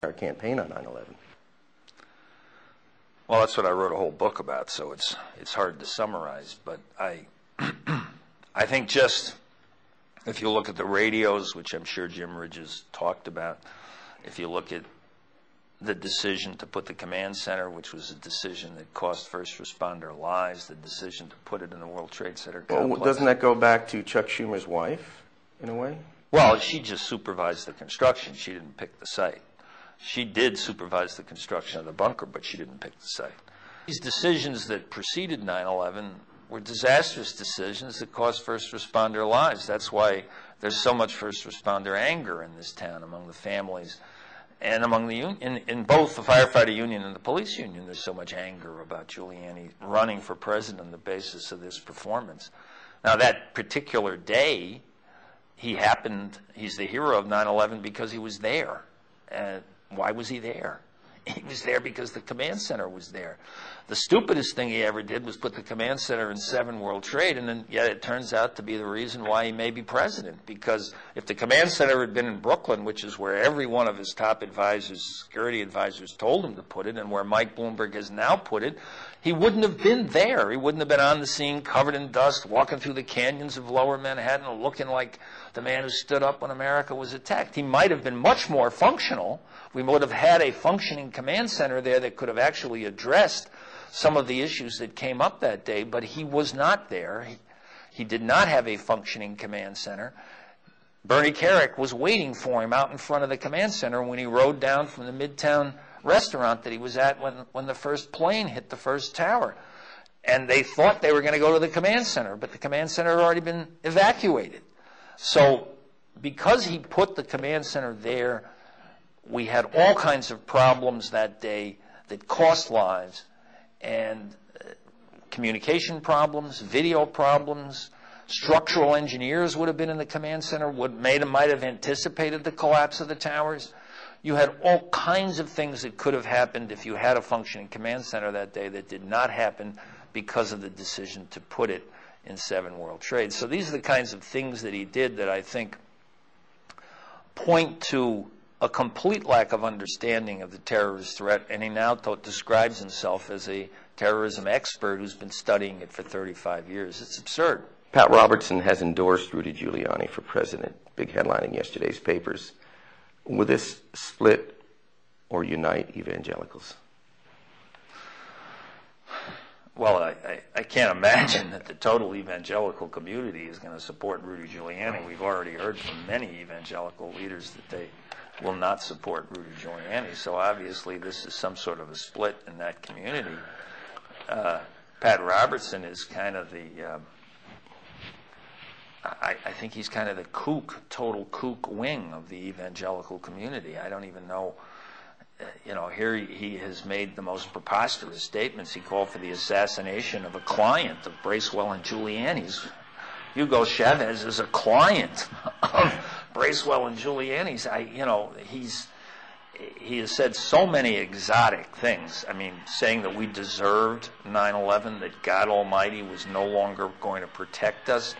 our campaign on 9/11. Well, that's what I wrote a whole book about, so it's hard to summarize. But I think just if you look at the radios, which I'm sure Jim Ridges talked about, if you look at the decision to put the command center, which was a decision that cost first responder lives, the decision to put it in the World Trade Center complex. Well, doesn't that go back to Chuck Schumer's wife, in a way? Well, she just supervised the construction. She didn't pick the site. She did supervise the construction of the bunker, but she didn't pick the site. These decisions that preceded 9/11 were disastrous decisions that cost first responder lives. That's why there's so much first responder anger in this town among the families and among the in both the firefighter union and the police union. There's so much anger about Giuliani running for president on the basis of this performance. Now, that particular day, he's the hero of 9/11 because he was there. Why was he there? He was there because the command center was there. The stupidest thing he ever did was put the command center in 7 World Trade, and then yet it turns out to be the reason why he may be president. Because if the command center had been in Brooklyn, which is where every one of his top advisors, security advisors, told him to put it, and where Mike Bloomberg has now put it, he wouldn't have been there. He wouldn't have been on the scene, covered in dust, walking through the canyons of Lower Manhattan, looking like the man who stood up when America was attacked. He might have been much more functional. We would have had a functioning command center there that could have actually addressed some of the issues that came up that day, but he was not there. He did not have a functioning command center. Bernie Kerik was waiting for him out in front of the command center when he rode down from the Midtown restaurant that he was at when the first plane hit the first tower. And they thought they were going to go to the command center, but the command center had already been evacuated. So because he put the command center there, we had all kinds of problems that day that cost lives, and communication problems, video problems. Structural engineers would have been in the command center, might have anticipated the collapse of the towers. You had all kinds of things that could have happened if you had a functioning command center that day that did not happen because of the decision to put it in 7 World Trade. So these are the kinds of things that he did that I think point to a complete lack of understanding of the terrorist threat, and he now describes himself as a terrorism expert who's been studying it for 35 years. It's absurd. Pat Robertson has endorsed Rudy Giuliani for president. Big headline in yesterday's papers. Will this split or unite evangelicals? Well, I can't imagine that the total evangelical community is going to support Rudy Giuliani. We've already heard from many evangelical leaders that they will not support Rudy Giuliani. So obviously this is some sort of a split in that community. Pat Robertson is kind of the, I think he's kind of the total kook wing of the evangelical community. I don't even know. Here he has made the most preposterous statements. He called for the assassination of a client of Bracewell and Giuliani's. Hugo Chavez is a client of Bracewell and Giuliani's. He has said so many exotic things. I mean, saying that we deserved 9/11, that God Almighty was no longer going to protect us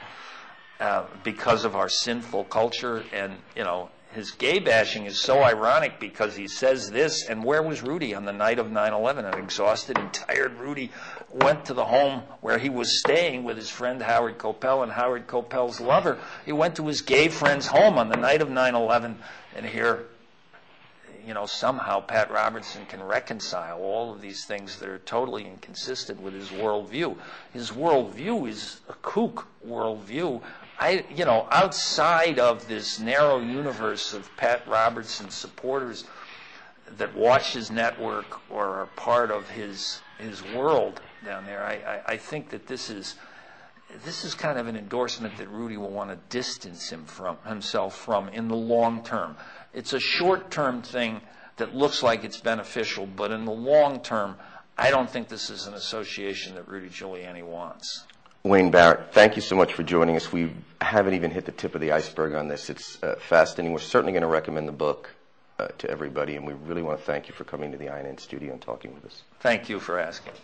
because of our sinful culture, and his gay bashing is so ironic because he says this, and where was Rudy on the night of 9/11? An exhausted and tired Rudy went to the home where he was staying with his friend Howard Coppell and Howard Coppell's lover. He went to his gay friend's home on the night of 9/11, and here, somehow Pat Robertson can reconcile all of these things that are totally inconsistent with his worldview. His worldview is a kook worldview. Outside of this narrow universe of Pat Robertson supporters that watch his network or are part of his world down there, I think that this is kind of an endorsement that Rudy will want to distance himself from in the long term. It's a short-term thing that looks like it's beneficial, but in the long term, I don't think this is an association that Rudy Giuliani wants. Wayne Barrett, thank you so much for joining us. We haven't even hit the tip of the iceberg on this. It's fascinating. We're certainly going to recommend the book to everybody, and we really want to thank you for coming to the INN studio and talking with us. Thank you for asking.